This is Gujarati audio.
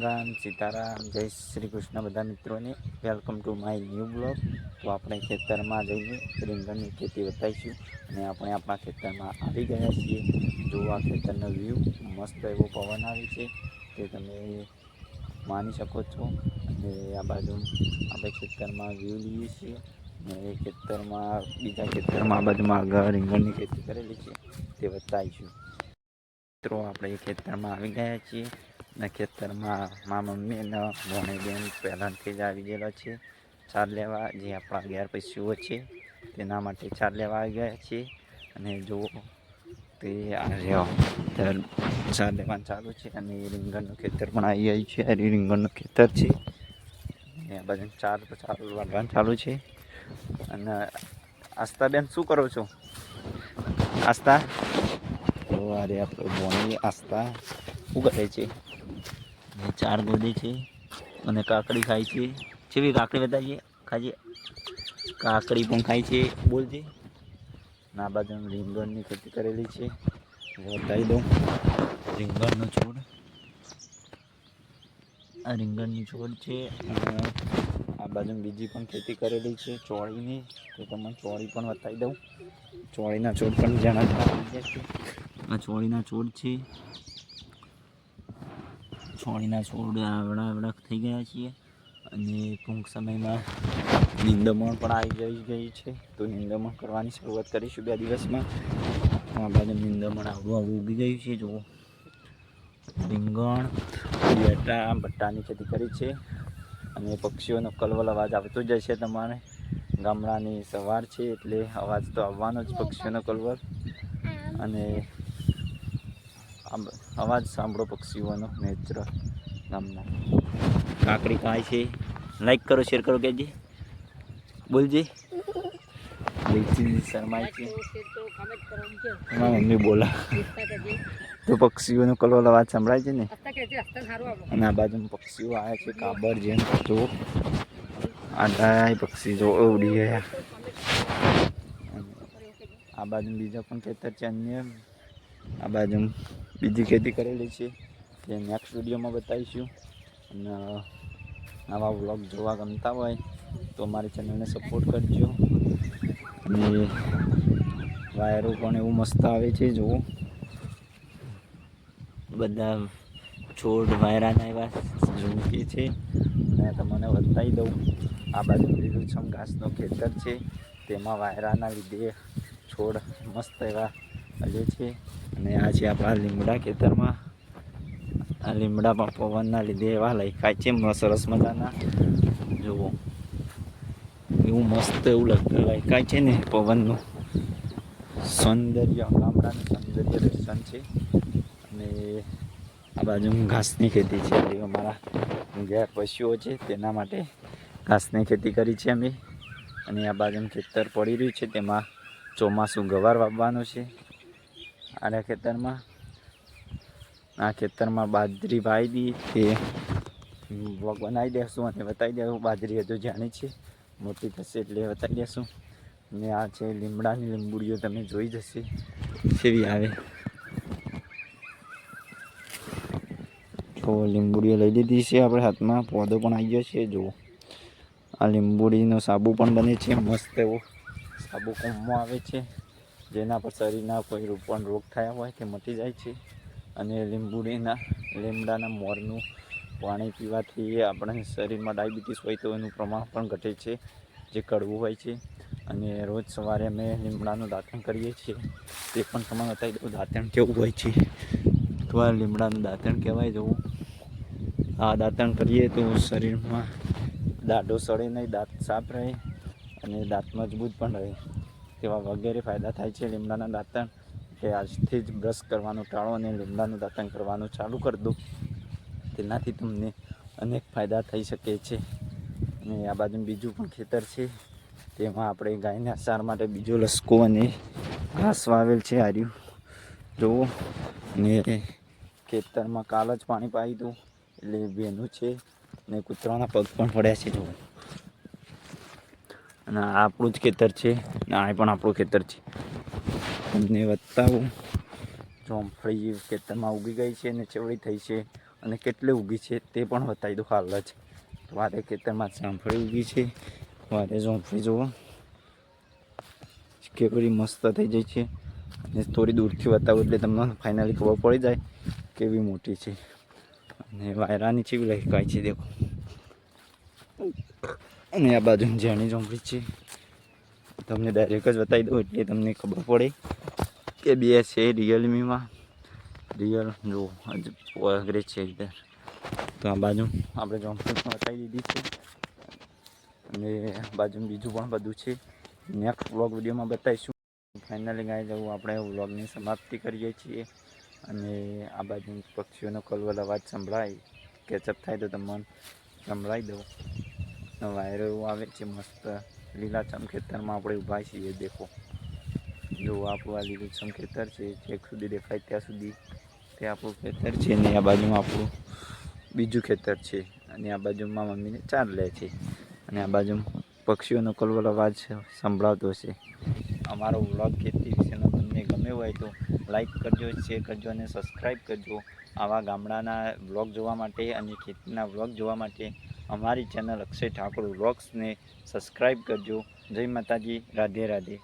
રામ સીતારામ જય શ્રી કૃષ્ણ બધા મિત્રોને welcome to my new blog. તો આપણે ખેતરમાં જઈને રીંગણની ખેતી બતાવીશું અને આપણે આપણા ખેતરમાં આવી ગયા છીએ. જો આ ખેતરનો વ્યૂ મસ્ત એવો પવન આવે છે તે તમે માની શકો છો. અને આ બાજુ આપણે ખેતરમાં વ્યૂ લઈએ છીએ અને એ ખેતરમાં બીજા ખેતરમાં આ બાજુમાં આગળ રીંગણની ખેતી કરેલી છે તે બતાવીશું. મિત્રો આપણે એ ખેતરમાં આવી ગયા છીએ અને ખેતરમાં મારા મમ્મી અને ભોણી બેન પહેલાંથી જ આવી ગયેલા છે ચાર લેવા. જે આપણા ઘેર પશુઓ છે તેના માટે ચાર લેવા આવી ગયા છીએ. અને જો તે ચાર લેવાનું ચાલુ છે અને રીંગણનું ખેતર પણ આવી ગયું છે. આ રીંગણનું ખેતર છે અને આ બાજુ ચાર વાગવાનું ચાલુ છે. અને આસ્થા બેન શું કરો છો? આસ્થા તો અરે આપણે ભોણી આસ્થા શું કરે છે? ચાર ગોદે છે અને કાકડી ખાય છે. જેવી કાકડી બતાવીએ ખાઈએ. કાકડી પણ ખાય છે બોલજે. આ બાજુ રીંગણની ખેતી કરેલી છે બતાવી દઉં. રીંગણનો છોડ, આ રીંગણની છોડ છે અને આ બાજુ બીજી પણ ખેતી કરેલી છે ચોળીની. તો તમને ચોળી પણ બતાવી દઉં. ચોળીના છોડ પણ જણા છે. આ ચોળીના છોડ છે. ચોળીના છોડ આવડા થઈ ગયા છીએ અને ટૂંક સમયમાં નિંદમણ પણ આવી ગઈ છે. તો નિંદમણ કરવાની શરૂઆત કરીશું 2 દિવસમાં. આ બાજુ નિંદમણ આવડું ઉગી ગયું છે. જુઓ રીંગણ ભટ્ટાની ખેતી કરી છે અને પક્ષીઓનો કલવલ અવાજ આવતો જ હશે તમારે. ગામડાની સવાર છે એટલે અવાજ તો આવવાનો જ પક્ષીઓનો કલવલ. અને અવાજ સાંભળો પક્ષીઓનો નેચરલ ગામના. કાકડી ખાય છે. લાઈક કરો, શેર કરો, કહેજે બોલજે. શરમાય છે મમ્મી બોલા તો પક્ષીઓનો કલવલ અવાજ સંભળાય છે ને. અને આ બાજુ પક્ષીઓ આવ્યા છે કાબર જેમ. જો આ પક્ષી જો ઉડી ગયા. આ બાજુ બીજા પણ ખેતર છે અન્ય. આ બાજુ બીજી ખેતી કરેલી છે તે નેક્સ્ટ વિડીયોમાં બતાવીશું. અને આવા વ્લોગ જોવા ગમતા હોય તો અમારી ચેનલને સપોર્ટ કરજો. અને વાયરો પણ એવું મસ્ત આવે છે. જુઓ બધા છોડ વાયરાના એવા ઝૂમકી છે. અને તમને બતાવી દઉં. આ બાજુ લીલુંછમ ઘાસનો ખેતર છે તેમાં વાયરાના લીધે છોડ મસ્ત એવા હલે છે. અને આ છે આપણા લીમડા ખેતરમાં. આ લીમડા પણ પવનના લીધે એવા લખાય છે સરસ મજાના. જુઓ એવું મસ્ત એવું લખાય છે ને. પવનનું સૌંદર્ય, ગામડાનું સૌંદર્ય દર્શન છે. અને આ બાજુ ઘાસની ખેતી છે. અમારા ઘેર પશુઓ છે તેના માટે ઘાસની ખેતી કરી છે અમે. અને આ બાજુ ખેતર પડી રહ્યું છે તેમાં ચોમાસું ગવાર વાવવાનું છે. આ ખેતરમાં બાજરી વાવી દી તે બ્લોગ બનાવી દેશું અને બતાવી દેવું. બાજરી હજુ જાણી છે, મોટી થશે એટલે બતાવી દેશું. અને આ છે લીમડાની લીંબુડીઓ. તમે જોઈ જશે કેવી આવે. તો લીંબુડીઓ લઈ લીધી છે આપણે હાથમાં. પોદો પણ આવી ગયો છે. જુઓ આ લીંબુડીનો સાબુ પણ બને છે મસ્ત એવો. સાબુ કોમમાં આવે છે જેના પર શરીરના કોઈ પણ રોગ થયા હોય તે મટી જાય છે. અને લીમડાના મોરનું પાણી પીવાથી આપણે શરીરમાં ડાયાબિટીસ હોય તો એનું પ્રમાણ પણ ઘટે છે, જે કડવું હોય છે. અને રોજ સવારે અમે લીમડાનું દાંતણ કરીએ છીએ. તે પણ તમને બતાવી દઉં દાંતણ કેવું હોય છે. તો આ લીમડાનું દાંતણ કહેવાય. જવું આ દાંતણ કરીએ તો શરીરમાં દાઢો સડે નહીં, દાંત સાફ રહે અને દાંત મજબૂત પણ રહે. તેવા વગેરે ફાયદા થાય છે લીમડાના દાંતણ. કે આજથી જ બ્રશ કરવાનું ટાળો અને લીમડાનું દાંતણ કરવાનું ચાલુ કરી દો. તેનાથી તમને અનેક ફાયદા થઈ શકે છે. અને આ બાજુ બીજું પણ ખેતર છે તેમાં આપણે ગાયના ચાર માટે બીજો લસકો અને ઘાસ વાવેલ છે. હાર્યું જુઓ. ને ખેતરમાં કાલ જ પાણી પાઈ દઉં એટલે ભેનું છે ને કૂતરાના પગ પણ પડ્યા છે. જુઓ અને આ આપણું જ ખેતર છે ને આ પણ આપણું ખેતર છે. તમને બતાવું. જોમફળી ખેતરમાં ઉગી ગઈ છે ને ચેવડી થઈ છે અને કેટલી ઉગી છે તે પણ બતાવી દો હાલ જ. વારે ખેતરમાં જામફળી ઉગી છે, વારે જામફળી જુઓ કેવી મસ્ત થઈ જાય છે. અને થોડી દૂરથી બતાવું એટલે તમને ફાઇનલી ખબર પડી જાય કેવી મોટી છે. અને વાયરાની ચેવી લહેકાય છે દેખો. અને આ બાજુ ઝાણી જામફળી છે, તમને ડાયરેક્ટ જ બતાવી દઉં એટલે તમને ખબર પડે કે બે છે રિયલમીમાં. રિયલ જો વગેરે છે ઇધર. તો આ બાજુ આપણે જામફળી પણ બતાવી દીધી છે. અને બાજુ બીજું પણ બધું છે, નેક્સ્ટ વ્લોગ વિડીયોમાં બતાવીશું. ફાઇનલી ગાય જવું આપણે વ્લોગની સમાપ્તિ કરીએ છીએ. અને આ બાજુ પક્ષીઓનો કલવલ અવાજ સંભળાય, કેચઅપ થાય તો તમને સંભળાવી દઉં. વાયરો એવું આવે છે મસ્ત. લીલાછમ ખેતરમાં આપણે ઊભા છીએ દેખો. જો આપણું આ લીલુંછમ ખેતર છે, છેક સુધી દેખાય ત્યાં સુધી તે આપણું ખેતર છે. ને આ બાજુમાં આપણું બીજું ખેતર છે. અને આ બાજુમાં મમ્મીને ચાર લે છે. અને આ બાજુ પક્ષીઓનો કલવલ અવાજ સંભળાતો હશે. અમારો વ્લોગ ખેતી વિશેનો તમને ગમ્યો હોય તો લાઈક કરજો, શેર કરજો અને સબસ્ક્રાઈબ કરજો. આવા ગામડાના વ્લોગ જોવા માટે અને ખેતીના વ્લોગ જોવા માટે અમારી ચેનલ અક્ષય ઠાકોર વ્લોગ્સને સબસ્ક્રાઈબ કરજો. જય માતાજી, રાધે રાધે.